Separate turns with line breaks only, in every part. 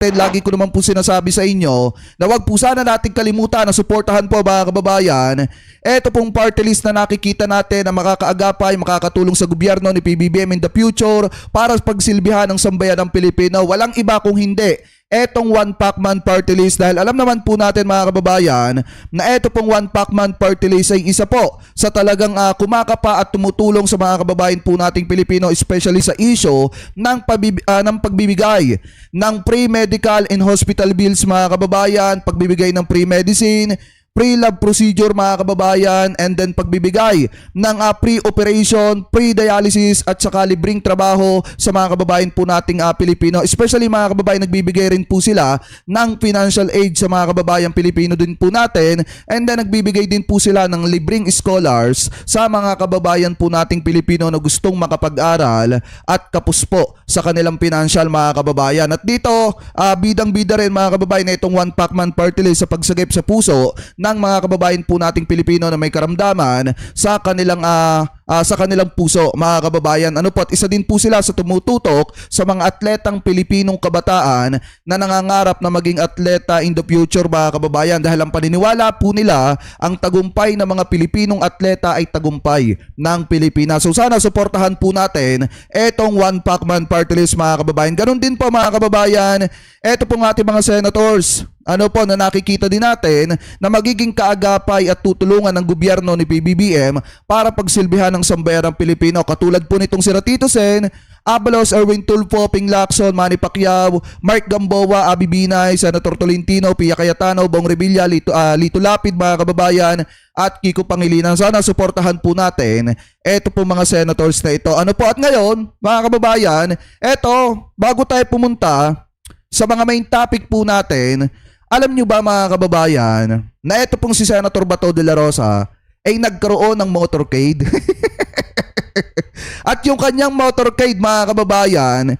Lagi ko naman po sinasabi sa inyo na wag po sana nating kalimutan na suportahan po mga kababayan. Ito pong party list na nakikita natin na makakaagapay, makakatulong sa gobyerno ni PBBM in the future para pagsilbihan ng sambayan ng Pilipino. Walang iba kung hindi etong One Pacman Party List, dahil alam naman po natin mga kababayan na eto pong One Pacman Party List ay isa po sa talagang kumakapa at tumutulong sa mga kababayan po nating Pilipino, especially sa issue ng pagbibigay ng pre-medical and hospital bills mga kababayan, pagbibigay ng pre-medicine, pre-lab procedure mga kababayan, and then pagbibigay ng pre-operation, pre-dialysis at saka libreng trabaho sa mga kababayan po nating Pilipino. Especially mga kababayan, nagbibigay rin po sila ng financial aid sa mga kababayan Pilipino din po natin, and then nagbibigay din po sila ng libreng scholars sa mga kababayan po nating Pilipino na gustong makapag-aral at kapos po sa kanilang financial mga kababayan. At dito, bidang-bida rin mga kababayan na itong One Pacman Party List sa pagsagip sa puso ng mga kababayan po nating Pilipino na may karamdaman sa kanilang puso mga kababayan. Ano po, at isa din po sila sa tumututok sa mga atletang Pilipinong kabataan na nangangarap na maging atleta in the future mga kababayan, dahil ang paniniwala po nila ang tagumpay ng mga Pilipinong atleta ay tagumpay ng Pilipinas. So sana suportahan po natin etong One Pacman Party List mga kababayan. Ganun din po mga kababayan, eto pong ating mga senators na nakikita din natin na magiging kaagapay at tutulungan ng gobyerno ni PBBM para pagsilbihan ng sambayan ng Pilipino. Katulad po nitong si Ratito Sen, Abalos, Erwin Tulfo, Ping Lacson, Manny Pacquiao, Mark Gamboa, Abi Binay, Senator Tolentino, Pia Cayetano, Bong Revilla, Lito Lapid mga kababayan, at Kiko Pangilinan. Sana suportahan po natin eto po mga senators na ito. Ano po, at ngayon mga kababayan, eto, bago tayo pumunta sa mga main topic po natin, alam nyo ba mga kababayan na ito pong si Senator Bato de la Rosa ay nagkaroon ng motorcade? At yung kanyang motorcade mga kababayan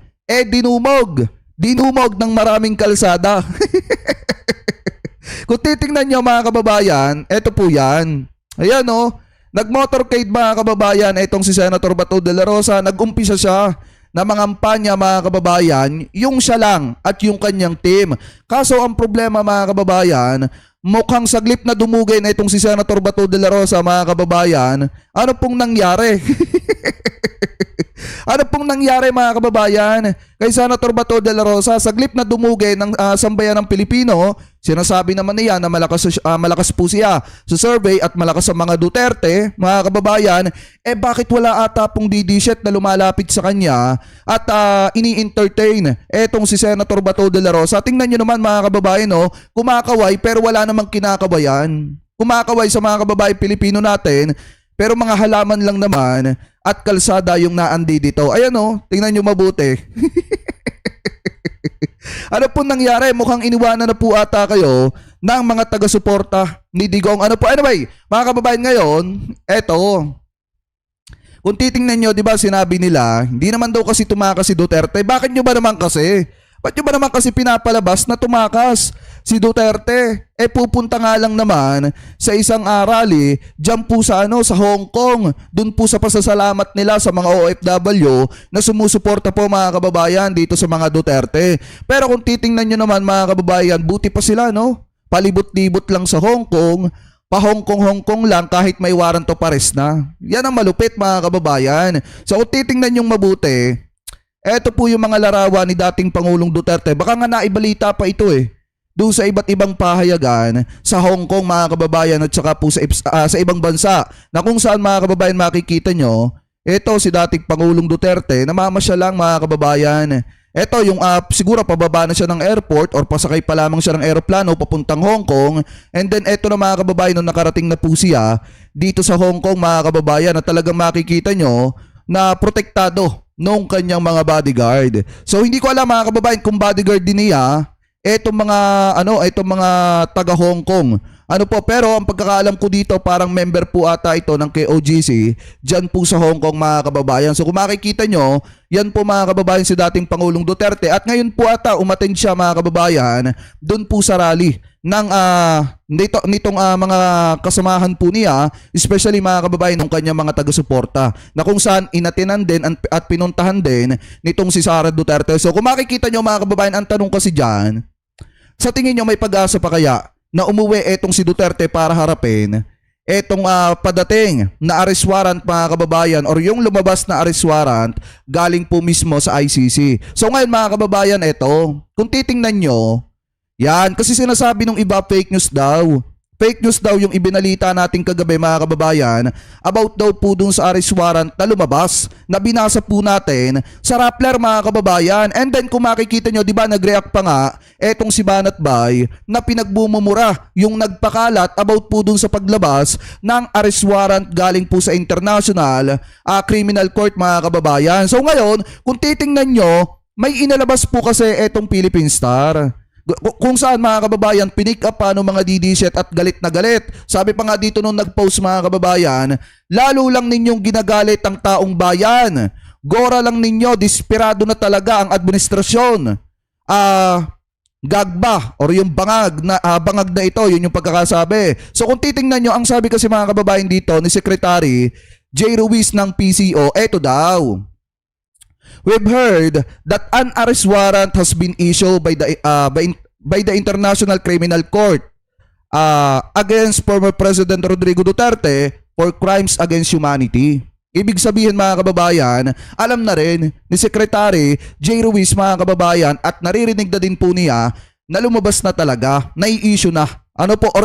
dinumog ng maraming kalsada. Kung titingnan nyo mga kababayan, ito po yan. Ayan nag-motorcade mga kababayan itong si Senator Bato de la Rosa. Nag-umpisa siya na mangampanya mga kababayan, yung siya lang at yung kanyang team. Kaso ang problema mga kababayan, mukhang saglip na dumugay na itong si Senator Bato de la Rosa mga kababayan. Ano pong nangyari? Ano pong nangyari mga kababayan kay Senator Bato de la Rosa? Saglip na dumugay ng sambayan ng Pilipino. Sinasabi naman niya na malakas po siya sa survey at malakas sa mga Duterte mga kababayan. Bakit wala ata pong DD-shit na lumalapit sa kanya at ini-entertain etong si Senator Bato de la Rosa? Tingnan nyo naman mga kababayan kumakaway pero wala namang kinakabayan. Kumakaway sa mga kababayan Pilipino natin pero mga halaman lang naman at kalsada yung naandi dito. Ayan tingnan nyo mabuti. Ano po nangyari? Mukhang iniwanan na po ata kayo ng mga taga-suporta ni Digong. Ano po? Anyway, mga kababayan ngayon, eto. Kung titingnan nyo, di ba sinabi nila, hindi naman daw kasi tumakas si Duterte. Bakit nyo ba naman kasi? Ba't nyo ba naman kasi pinapalabas na tumakas si Duterte? Pupunta nga lang naman sa isang rally dyan po sa sa Hong Kong. Doon po sa pasasalamat nila sa mga OFW na sumusuporta po mga kababayan dito sa mga Duterte. Pero kung titingnan nyo naman mga kababayan, buti pa sila palibot-libot lang sa Hong Kong. Pa-Hong Kong lang kahit may warrant of arrest na. Yan ang malupit mga kababayan. So kung titingnan yung mabuti, eto po yung mga larawan ni dating Pangulong Duterte. Baka nga naibalita pa ito doon sa iba't ibang pahayagan sa Hong Kong mga kababayan at saka po sa ibang bansa na kung saan mga kababayan makikita nyo, eto si dating Pangulong Duterte, namamasya lang mga kababayan. Eto yung siguro pababa na siya ng airport or pasakay pa lamang siya ng aeroplano papuntang Hong Kong, and then eto na mga kababayan nung nakarating na po siya dito sa Hong Kong mga kababayan at talagang makikita nyo na protektado nung kanyang mga bodyguard. So hindi ko alam mga kababayan kung bodyguard din niya etong mga taga Hong Kong. Pero ang pagkakaalam ko dito parang member po ata ito ng KOGC diyan po sa Hong Kong mga kababayan. So kung makikita nyo, yan po mga kababayan si dating Pangulong Duterte at ngayon po ata umattend siya mga kababayan doon po sa rally nitong mga kasamahan po niya, especially mga kababayan ng kanyang mga taga-suporta, na kung saan inatinan din at pinuntahan din nitong si Sara Duterte. So kung makikita nyo mga kababayan, ang tanong kasi dyan, sa tingin nyo may pag-asa pa kaya na umuwi etong si Duterte para harapin etong padating na arrest warrant mga kababayan, or yung lumabas na arrest warrant galing po mismo sa ICC. So ngayon mga kababayan, kung titingnan nyo, yan, kasi sinasabi nung iba fake news daw. Fake news daw yung ibinalita natin kagabi mga kababayan about daw po dun sa arrest warrant na lumabas na binasa po natin sa Rappler mga kababayan. And then kung makikita nyo, di ba nag-react pa nga etong si Banat Bay na pinagbumumura yung nagpakalat about po dun sa paglabas ng arrest warrant galing po sa International Criminal Court mga kababayan. So ngayon, kung titingnan nyo, may inalabas po kasi etong Philippine Star. Kung saan mga kababayan, pinick up pa ng mga DDZ at galit na galit. Sabi pa nga dito nung nag-post mga kababayan, lalo lang ninyong ginagalit ang taong bayan. Gora lang ninyo, desperado na talaga ang administrasyon. Gagba or yung bangag na ito, yun yung pagkakasabi. So kung titingnan nyo, ang sabi kasi mga kababayan dito ni Secretary J. Ruiz ng PCO, eto daw. We've heard that an arrest warrant has been issued by the International Criminal Court against former President Rodrigo Duterte for crimes against humanity. Ibig sabihin mga kababayan, alam na rin ni Secretary J. Ruiz mga kababayan at naririnig na din po niya na lumabas na talaga, nai-issue na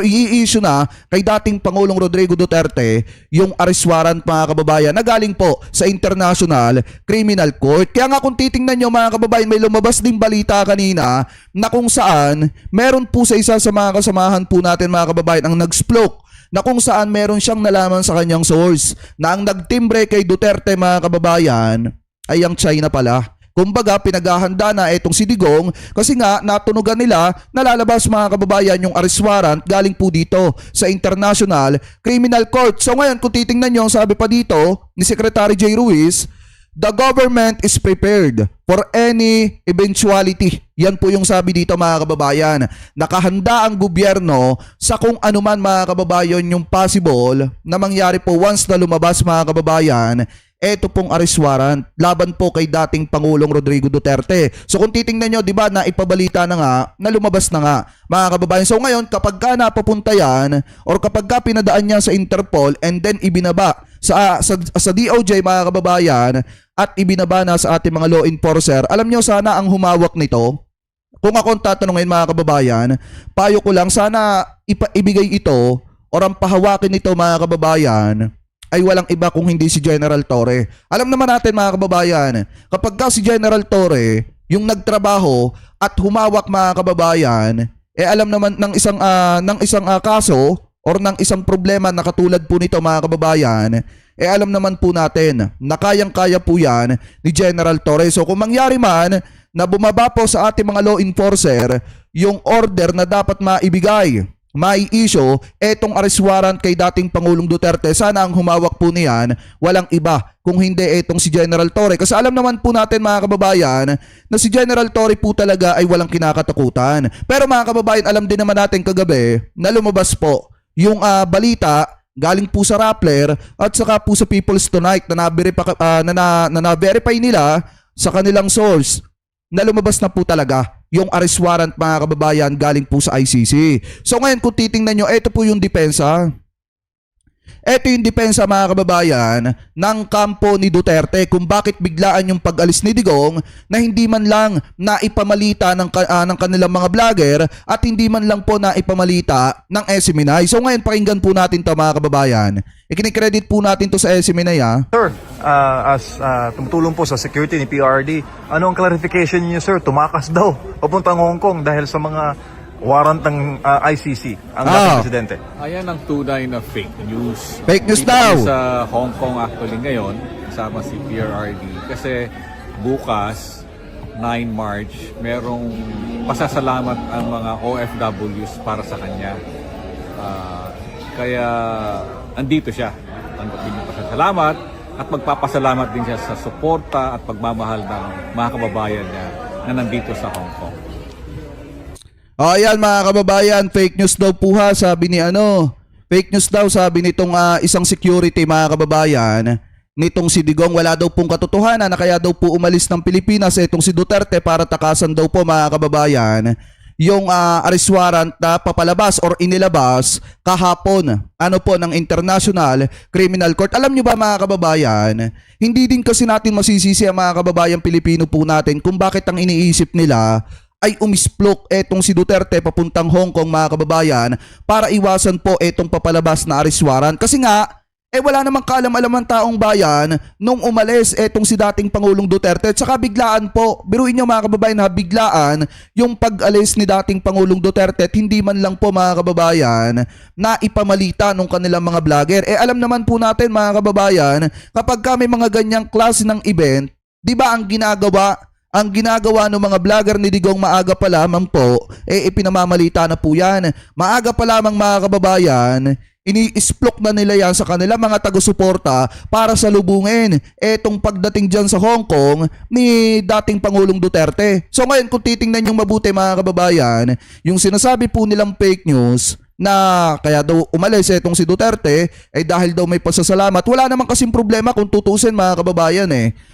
i-issue na kay dating Pangulong Rodrigo Duterte yung arrest warrant mga kababayan na galing po sa International Criminal Court. Kaya nga kung titingnan nyo mga kababayan, may lumabas ding balita kanina na kung saan meron po sa isa sa mga kasamahan po natin mga kababayan ang nag-sploke na kung saan meron siyang nalaman sa kanyang source na ang nagtimbre kay Duterte mga kababayan ay ang China pala. Kumbaga, pinaghahanda na itong si Digong kasi nga natunugan nila na lalabas mga kababayan yung arrest warrant galing po dito sa International Criminal Court. So ngayon, kung titingnan nyo, sabi pa dito ni Secretary J. Ruiz, the government is prepared for any eventuality. Yan po yung sabi dito mga kababayan. Nakahanda ang gobyerno sa kung anuman mga kababayan yung possible na mangyari po once na lumabas mga kababayan eto pong arrest warrant laban po kay dating Pangulong Rodrigo Duterte. So kung titingnan nyo, di ba, na ipabalita na nga, na lumabas na nga mga kababayan. So ngayon, kapag ka napapunta yan or kapag ka pinadaan niya sa Interpol and then ibinaba sa DOJ mga kababayan at ibinaba na sa ating mga law enforcer, alam nyo, sana ang humawak nito, kung akong tatanungin mga kababayan, payo ko lang, sana ibigay ito or ang pahawakin nito mga kababayan ay walang iba kung hindi si General Torre. Alam naman natin mga kababayan, kapag ka si General Torre yung nagtrabaho at humawak mga kababayan, alam naman ng isang kaso or ng isang problema na katulad po nito mga kababayan, alam naman po natin na kayang-kaya po yan ni General Torre. So kung mangyari man na bumaba po sa ating mga law enforcer yung order na dapat mai-issue etong arrest warrant kay dating Pangulong Duterte, sana ang humawak po niyan walang iba kung hindi etong si General Torre. Kasi alam naman po natin mga kababayan na si General Torre po talaga ay walang kinakatakutan. Pero mga kababayan, alam din naman natin kagabi na lumabas po yung balita galing po sa Rappler at saka po sa People's Tonight na na-verify nila sa kanilang source na lumabas na po talaga yung arrest warrant mga kababayan galing po sa ICC. So ngayon kung titingnan nyo, ito po yung depensa. Ito yung depensa mga kababayan ng kampo ni Duterte kung bakit biglaan yung pag-alis ni Digong na hindi man lang naipamalita ng kanilang mga vlogger at hindi man lang po naipamalita ng SMNI. So ngayon pakinggan po natin to mga kababayan. Ikinikredit po natin to sa SMNI
Sir, as tumutulong po sa security ni PRD, ano ang clarification niyo sir? Tumakas daw papuntang Hong Kong dahil sa mga warrant ng ICC ang dating presidente.
Ayan ang tunay na fake news.
Fake news
Dito
daw!
Sa Hong Kong actually ngayon, kasama si PRRD. Kasi bukas, 9 March, merong pasasalamat ang mga OFWs para sa kanya. Kaya andito siya. Tanggapin yung pasasalamat at magpapasalamat din siya sa suporta at pagmamahal ng mga kababayan niya na nandito sa Hong Kong.
Ayan mga kababayan, fake news daw po ha, sabi ni fake news daw sabi nitong isang security mga kababayan, nitong si Digong. Wala daw pong katotohanan na kaya daw po umalis ng Pilipinas itong si Duterte para takasan daw po mga kababayan yung arrest warrant na papalabas or inilabas kahapon ng International Criminal Court. Alam nyo ba mga kababayan, hindi din kasi natin masisisi ang mga kababayan Pilipino po natin kung bakit ang iniisip nila ay umisplok etong si Duterte papuntang Hong Kong mga kababayan para iwasan po etong papalabas na arrest warrant. Kasi nga, wala namang kaalam-alam ng taong bayan nung umalis etong si dating Pangulong Duterte. At saka biglaan po, biruin nyo mga kababayan na biglaan yung pag-alis ni dating Pangulong Duterte at hindi man lang po mga kababayan na ipamalita nung kanilang mga vlogger. Alam naman po natin mga kababayan, kapag may mga ganyang klase ng event, di ba ang ginagawa ng mga vlogger ni Digong maaga pa lamang po, ipinamamalita na po yan. Maaga pa lamang mga kababayan, ini-isplok na nila yan sa kanila mga taga-suporta para salubungin etong pagdating dyan sa Hong Kong ni dating Pangulong Duterte. So ngayon kung titingnan yung mabuti mga kababayan, yung sinasabi po nilang fake news na kaya daw umalis etong si Duterte dahil daw may pasasalamat. Wala naman kasing problema kung tutusin mga kababayan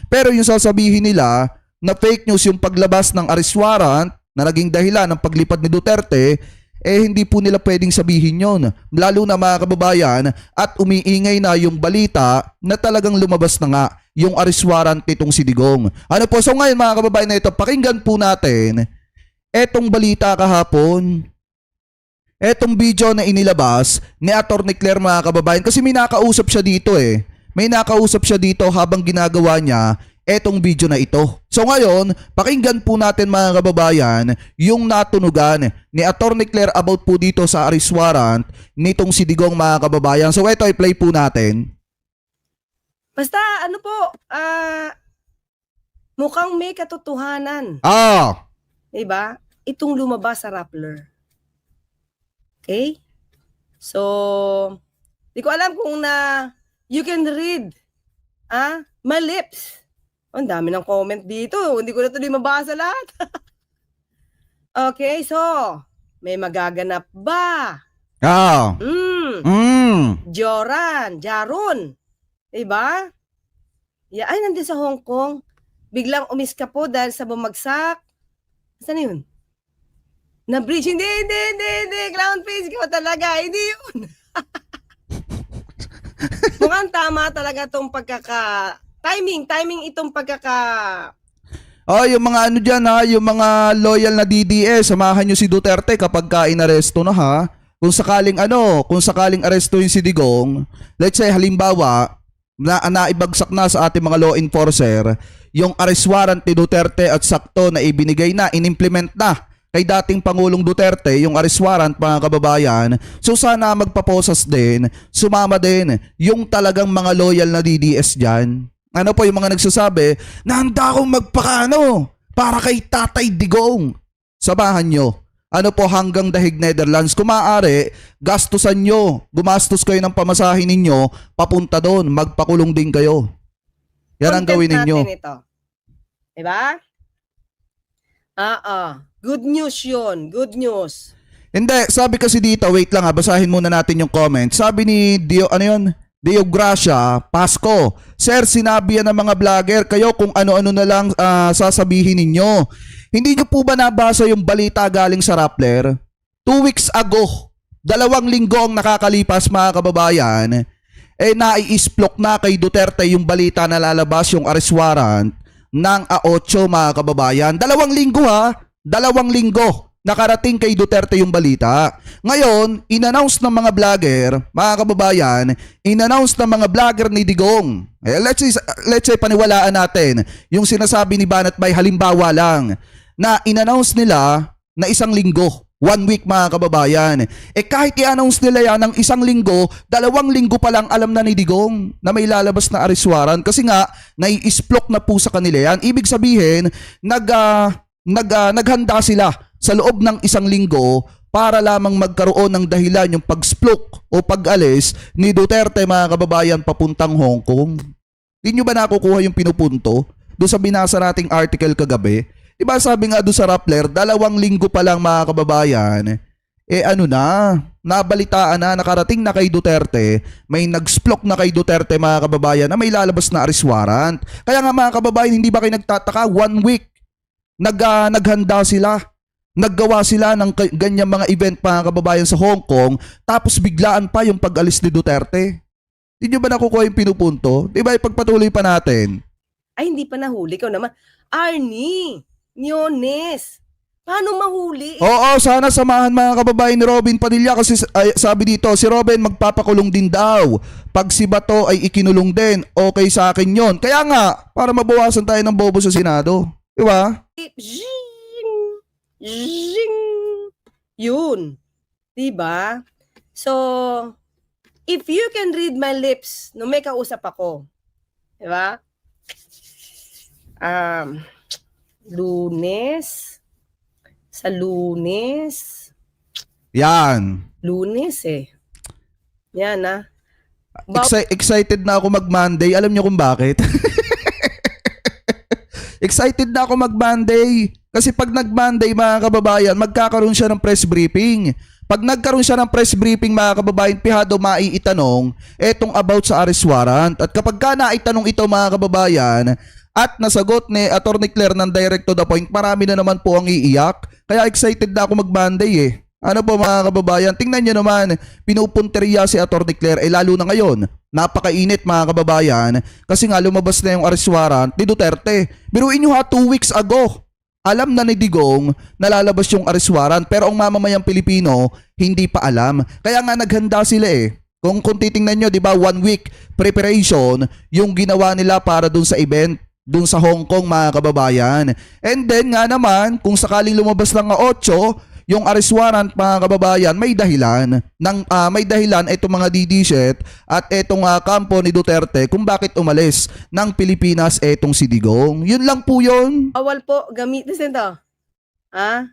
Pero yung sasabihin nila na fake news yung paglabas ng arrest warrant na naging dahilan ng paglipad ni Duterte, hindi po nila pwedeng sabihin yon. Lalo na mga kababayan at umiingay na yung balita na talagang lumabas na nga yung arrest warrant nitong si Digong. So ngayon mga kababayan na ito, pakinggan po natin etong balita kahapon, etong video na inilabas ni Atty. Claire mga kababayan, kasi may nakausap siya dito May nakausap siya dito habang ginagawa niya etong video na ito. So ngayon, pakinggan po natin mga kababayan yung natunugan ni Atty. Claire about po dito sa arrest warrant nitong si Digong mga kababayan. So ito, i-play po natin.
Basta mukhang may katotohanan. Diba? Itong lumabas sa Rappler. Okay? So, di ko alam kung you can read my lips. Ang dami ng comment dito. Hindi ko na tuloy mabasa lahat. Okay, so, may magaganap ba? Jaron. Diba? Ay, nandun sa Hong Kong. Biglang umiska po dahil sa bumagsak. Saan yun? Na-bridge. Hindi. Clown face ko talaga. Hindi yun. Mukhang tama talaga itong timing itong
yung mga dyan yung mga loyal na DDS, samahan nyo si Duterte kapag inaresto na Kung sakaling arestuhin si Digong, let's say halimbawa, naibagsak na sa ating mga law enforcer, yung arrest warrant ni Duterte at sakto na ibinigay na, inimplement na kay dating Pangulong Duterte yung arrest warrant mga kababayan. So sana magpaposas din, sumama din yung talagang mga loyal na DDS dyan. Yung mga nagsasabi na handa akong magpakano para kay Tatay Digong. Samahan nyo. Hanggang Dahig Netherlands. Kung maaari, gastusan nyo. Gumastos kayo ng pamasahin ninyo, papunta doon. Magpakulong din kayo. Yan ang gawin ninyo.
Ito. Diba? Good news yun. Good news.
Hindi, sabi kasi dito, wait lang basahin muna natin yung comment. Sabi ni Dio Gracia Pasco, Sir, sinabi yan ng mga vlogger, kayo kung ano-ano na lang sasabihin ninyo. Hindi nyo po ba nabasa yung balita galing sa Rappler? 2 weeks ago, 2 linggo ang nakakalipas mga kababayan, nai-isplok na kay Duterte yung balita na lalabas yung arrest warrant ng A8 mga kababayan. 2 linggo 2 linggo. Nakarating kay Duterte yung balita. Ngayon, in-announce ng mga vlogger, mga kababayan, in-announce ng mga vlogger ni Digong. Let's say paniwalaan natin yung sinasabi ni Banat Bay, halimbawa lang, na in-announce nila na 1 linggo, 1 week mga kababayan. Kahit i-announce nila yan ng 1 linggo, 2 linggo pa lang alam na ni Digong na may lalabas na arrest warrant kasi nga, nai-isplok na po sa kanila yan. Ibig sabihin, naghanda sila sa loob ng 1 linggo para lamang magkaroon ng dahilan yung pag-splok o pag-alis ni Duterte mga kababayan papuntang Hong Kong. Hindi nyo ba nakukuha yung pinupunto doon sa binasa nating article kagabi? Diba sabi nga doon sa Rappler, 2 linggo pa lang mga kababayan, nabalitaan na, nakarating na kay Duterte, may nag-splok na kay Duterte mga kababayan na may lalabas na arrest warrant. Kaya nga mga kababayan, hindi ba kayo nagtataka, 1 week, naghanda sila. Naggawa sila ng ganyang mga event mga kababayan sa Hong Kong, tapos biglaan pa yung pag-alis ni Duterte. Hindi nyo ba nakukuha yung pinupunto? Di ba ipagpatuloy pa natin?
Ay, hindi pa nahuli. Ikaw naman. Arnie, Nyones, paano mahuli?
Oo, sana samahan mga kababayan ni Robin Padilla kasi sabi dito, si Robin magpapakulong din daw. Pag si Bato ay ikinulong din, okay sa akin yon. Kaya nga, para mabawasan tayo ng bobo sa Senado. Di ba?
Zing! Yun. Diba? So, if you can read my lips nung may kausap ako, diba? Lunes. Sa Lunes.
Yan.
Lunes eh. Yan ah.
Excited na ako mag-Monday. Alam niyo kung bakit? Excited na ako mag-Monday. Kasi pag nag-Monday mga kababayan, magkakaroon siya ng press briefing. Pag nagkaroon siya ng press briefing mga kababayan, pihado maiitanong etong about sa arrest warrant. At kapag ka naitanong ito mga kababayan at nasagot ni Atty. Claire ng direct to the point, marami na naman po ang iiyak. Kaya excited na ako mag-Monday eh. Ano po mga kababayan, tingnan nyo naman, pinupunteriya si Atty. Claire, lalo na ngayon, napakainit mga kababayan, kasi nga lumabas na yung arrest warrant ni Duterte. Biruin nyo ha, 2 weeks ago, alam na ni Digong na lalabas yung arrest warrant, pero ang mamamayang Pilipino, hindi pa alam. Kaya nga naghanda sila eh. Kung titingnan nyo, di ba, 1 week preparation yung ginawa nila para dun sa event, dun sa Hong Kong mga kababayan. And then nga naman, kung sakaling lumabas lang nga 8, yung arrest warrant mga kababayan, may dahilan itong mga DDSet at itong kampo ni Duterte kung bakit umalis ng Pilipinas itong si Digong. Yun lang po yun.
Awal po, gamitin ito. Ha?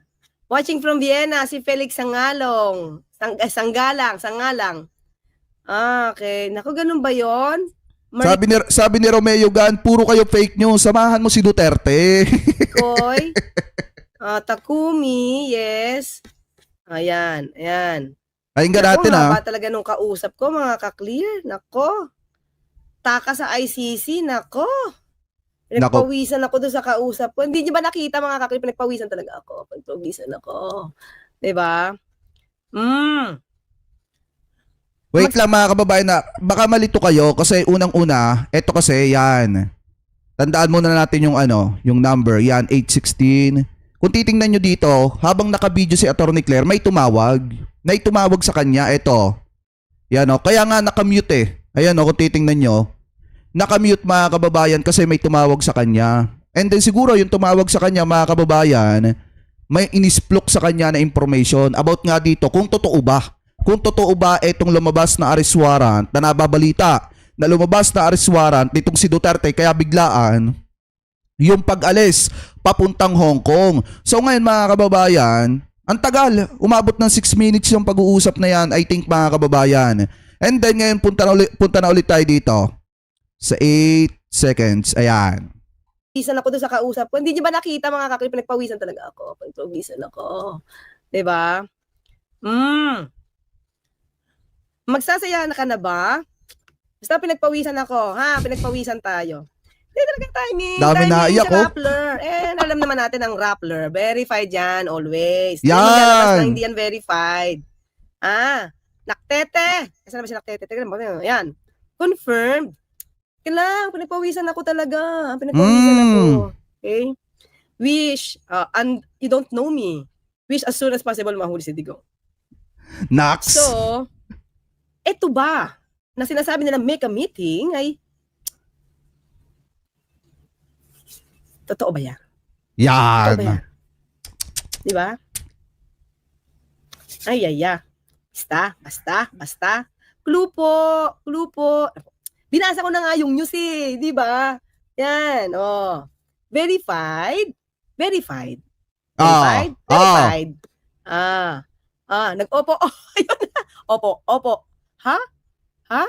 Watching from Vienna, si Felix Sangalong. Sangalang. Okay. Naku, ganun ba yun?
Sabi ni Romeo Gan, puro kayo fake news. Samahan mo si Duterte.
Koy. Takumi, yes. Ayan.
Ayun natin
Haba talaga nung kausap ko, mga ka-clear. Nako. Taka sa ICC, nako. Pinagpawisan ako doon sa kausap ko. Hindi niyo ba nakita mga ka-clear? Pinagpawisan talaga ako. Diba?
Wait lang mga kababayan, na baka malito kayo kasi unang-una, eto kasi yan. Tandaan muna natin yung yung number, yan 816. Kung titingnan nyo dito, habang naka-video si Atty. Claire, may tumawag. May tumawag sa kanya, eto. Yan o, kaya nga nakamute eh. Ayan o, kung titingnan nyo. Nakamute mga kababayan kasi may tumawag sa kanya. And then siguro yung tumawag sa kanya mga kababayan, may inisplok sa kanya na information about nga dito kung totoo ba. Kung totoo ba itong lumabas na arrest warrant na nababalita na lumabas na arrest warrant nitong si Duterte kaya biglaan yung pag-alis papuntang Hong Kong. So ngayon mga kababayan, ang tagal, umabot ng 6 minutes yung pag-uusap na yan, I think mga kababayan. And then ngayon punta na ulit tayo dito sa 8 seconds. Ayan.
Pawisan ako doon sa kausap ko. Hindi niyo ba nakita mga ka-clear? Pinagpawisan talaga ako. Diba? Magsasayahan ka na ba? Basta pinagpawisan ako. Pinagpawisan tayo. Hindi talaga timing.
Dami na iyak ko.
Rappler. Alam naman natin ang Rappler. Verified yan, always.
Yan.
Hindi yan verified. Naktete. Kasi naman si Naktete. Yan. Confirmed. Kailang, pinagpawisan ako talaga. Pinagpawisan ako. Okay? Wish, and you don't know me. Wish as soon as possible mahuli si Digong.
Nax.
So, eto ba na sinasabi nila make a meeting ay totoo ba yan?
Yan.
Totoo ba yan? Diba? Ay. Basta. Clue po. Binasa ko na nga yung news eh. Diba? Yan. Verified. Nag-opo. Ayun na. Opo. Ha?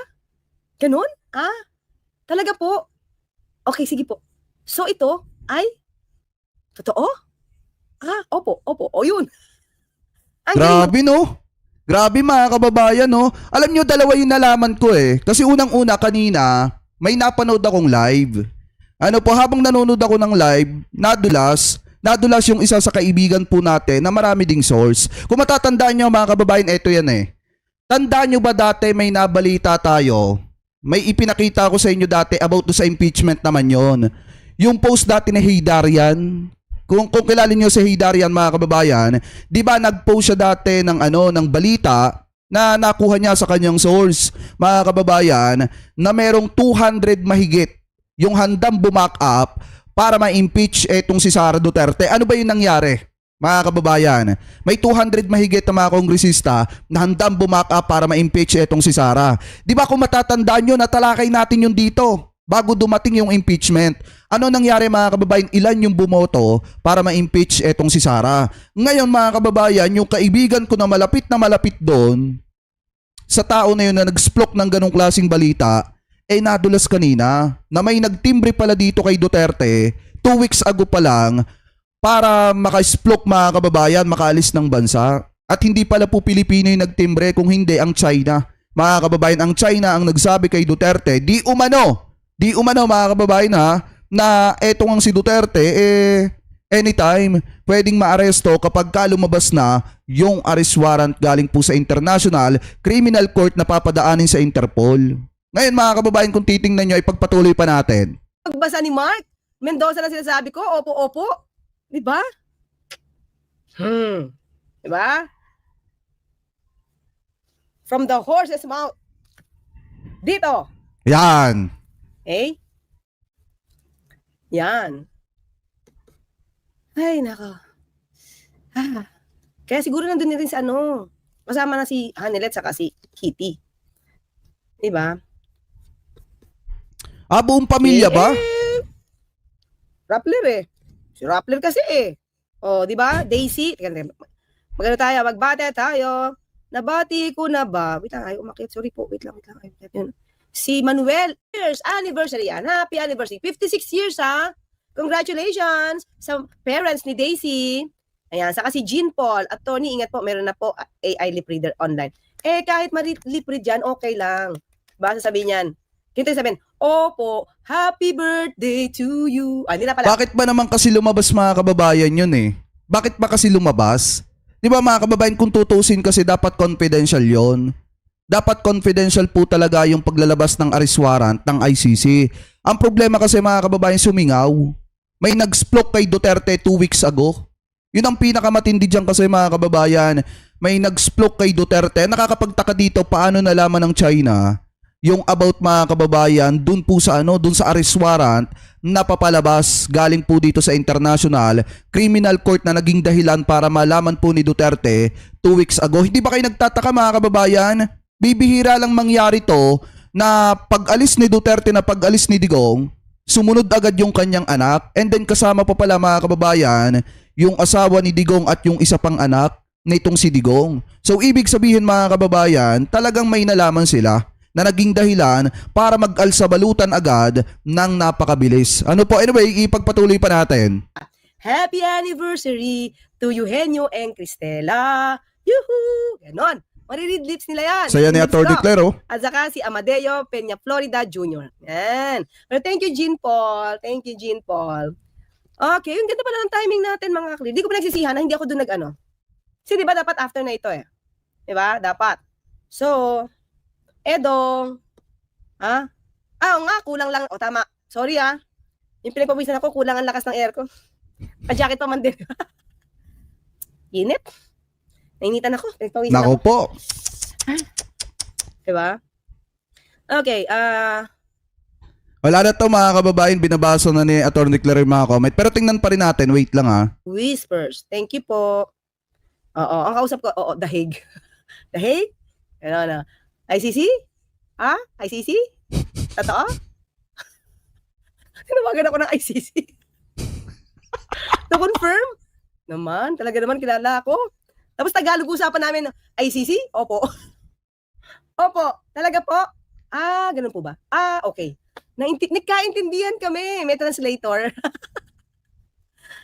Ganun? Talaga po? Okay, sige po. So ito ay totoo? Opo. O yun. Ang galing.
Grabe, no? Grabe, mga kababayan, no? Alam nyo, dalawa yung nalaman ko eh. Kasi unang-una kanina, may napanood akong live. Ano po, habang nanonood ako ng live, nadulas yung isa sa kaibigan po natin na marami ding source. Kung matatandaan nyo, mga kababayan, eto yan eh. Tandaan nyo ba dati may nabalita tayo? May ipinakita ko sa inyo dati about sa impeachment naman yon. Yung post dati ni Hey Darian. Kung kilala niyo si Hey Darian, mga kababayan, 'di ba nag-post siya dati ng balita na nakuha niya sa kanyang source, mga kababayan, na merong 200 mahigit yung handang bumak up para ma-impeach etong si Sara Duterte. Ano ba yung nangyari, mga kababayan? May 200 mahigit na mga kongresista na handang bumak up para ma-impeach etong si Sara. 'Di ba kung matatandaan niyo, natalakay natin yung dito bago dumating yung impeachment. Ano nangyari, mga kababayan? Ilan yung bumoto para ma-impeach etong si Sara? Ngayon, mga kababayan, yung kaibigan ko na malapit doon sa tao na yun na nag-splok ng ganong klaseng balita, nadulas kanina na may nagtimbre pala dito kay Duterte 2 weeks ago pa lang para maka-splok, mga kababayan, makaalis ng bansa. At hindi pala po Pilipino yung nagtimbre, kung hindi ang China. Mga kababayan, ang China ang nagsabi kay Duterte, di umano, mga kababayan, ha, na etong ang si Duterte, anytime pwedeng maaresto kapag lumabas na yung arrest warrant galing po sa International Criminal Court na papadaanin sa Interpol. Ngayon, mga kababayan, kung titingnan nyo, ipagpatuloy pa natin.
Pagbasa ni Mark Mendoza na sinasabi ko, opo. Di ba? Di ba? From the horse's mouth. Dito.
Yan.
Yan. Ay, nako. Kaya siguro nandun na rin si kasama na si Hanelet saka si Kitty. Diba?
Buong pamilya ba?
Rappler eh. Si Rappler kasi eh. Diba? Daisy. Magano tayo, magbate tayo. Nabati ko na ba? Wait lang, ay umakit. Sorry po, wait lang. Yun. Si Manuel, years anniversary yan. Happy anniversary. 56 years ha. Congratulations sa parents ni Daisy. Ayan, saka si Jean Paul. Attorney, ingat po, meron na po AI lip reader online. Kahit lip read dyan, okay lang. Basta sabihin yan. Kinto sabihin, opo, happy birthday to you. Hindi na pala.
Bakit ba naman kasi lumabas, mga kababayan, yun eh? Bakit ba kasi lumabas? Di ba, mga kababayan, kung tutusin kasi dapat confidential yon. Dapat confidential po talaga yung paglalabas ng arrest warrant ng ICC. Ang problema kasi, mga kababayan, sumingaw. May nag-splok kay Duterte 2 weeks ago. Yun ang pinakamatindi dyan kasi, mga kababayan. May nag-splok kay Duterte. Nakakapagtaka dito paano nalaman ng China yung about, mga kababayan, dun po sa dun sa arrest warrant na papalabas galing po dito sa International Criminal Court na naging dahilan para malaman po ni Duterte 2 weeks ago. Hindi ba kayo nagtataka, mga kababayan? Bibihira lang mangyari to na pag-alis ni Duterte na pag-alis ni Digong, sumunod agad yung kanyang anak, and then kasama pa pala, mga kababayan, yung asawa ni Digong at yung isa pang anak nitong si Digong. So ibig sabihin, mga kababayan, talagang may nalaman sila na naging dahilan para mag-alsabalutan agad ng napakabilis. Ano po, anyway, ipagpatuloy pa natin.
Happy anniversary to Eugenio and Cristela. Yuhu! Ganon. Mariread lips nila yan.
Saya ni Atty. Claro.
At saka si Amadeo Peña Florida Jr. Yan. Pero thank you, Jean Paul. Thank you, Jean Paul. Okay, yung ganda pala ng timing natin, mga kakli. Di ko pa nagsisihan na hindi ako doon Kasi di ba dapat after na ito eh. Di ba? Dapat. So, Edong. Oo nga, kulang lang. Tama. Sorry Yung pinagpawisan ako, kulang ang lakas ng aircon. Pa-jacket pa man din. Init. Nainitan ako. Pinagpawisan
Nako
ako.
po.
Diba? Okay,
Wala na to, mga kababayan, binabasa na ni Atty. Claro yung mga comment. Pero tingnan pa rin natin, wait lang
Whispers. Thank you po. Oo, ang kausap ko, dahig. Dahig? Ano na? ICC? ICC? Totoo? Tinawagan ako ng ICC. To confirm? Naman, talaga naman kilala ako. Tapos Tagalog usapan namin, ICC? Opo. Opo, talaga po? Ganun po ba? Okay. Nagkaintindihan kami. May translator.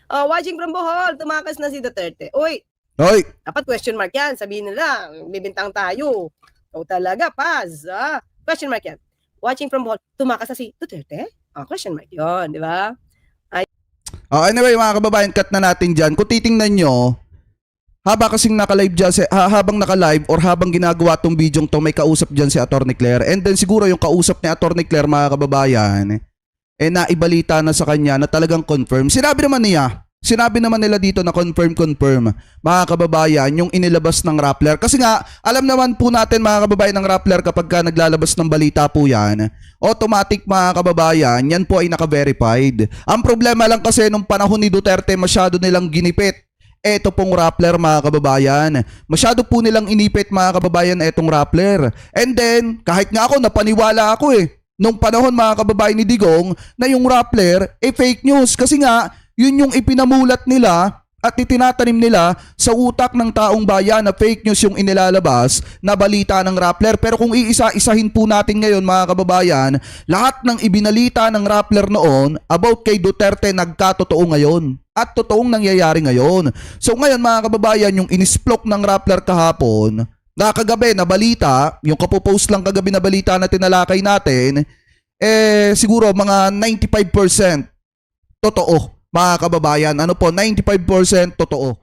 Watching from Bohol, tumakas na si Duterte. Uy,
Hoy,
dapat question mark yan. Sabihin nila, bibintang tayo. O talaga, paz. Question mark yan. Watching from Bohol, tumakas na si Duterte? Question mark yun, di ba?
anyway mga kababayan, cut na natin dyan. Kung titingnan nyo, habang naka-live or habang ginagawa tong video to, may kausap dyan si Atty. Claire. And then siguro yung kausap ni Atty. Claire, mga kababayan, naibalita na sa kanya na talagang confirm. Sinabi naman nila dito na confirm, mga kababayan, yung inilabas ng Rappler. Kasi nga, alam naman po natin mga kababayan ng Rappler kapag ka naglalabas ng balita po yan, automatic mga kababayan, yan po ay naka-verified. Ang problema lang kasi nung panahon ni Duterte, masyado nilang ginipit eto pong Rappler mga kababayan. Masyado po nilang inipit mga kababayan etong Rappler. And then, kahit nga ako, napaniwala ako nung panahon mga kababayan ni Digong na yung Rappler fake news. Kasi nga, yun yung ipinamulat nila at itinatanim nila sa utak ng taong bayan na fake news yung inilalabas na balita ng Rappler. Pero kung iisa-isahin po natin ngayon mga kababayan, lahat ng ibinalita ng Rappler noon about kay Duterte nagkatotoo ngayon. At totoong nangyayari ngayon. So ngayon mga kababayan, yung inisplok ng Rappler kahapon, na kagabi na balita, yung kapopost lang kagabi na balita na tinalakay natin, siguro mga 95% totoo mga kababayan. Ano po, 95% totoo.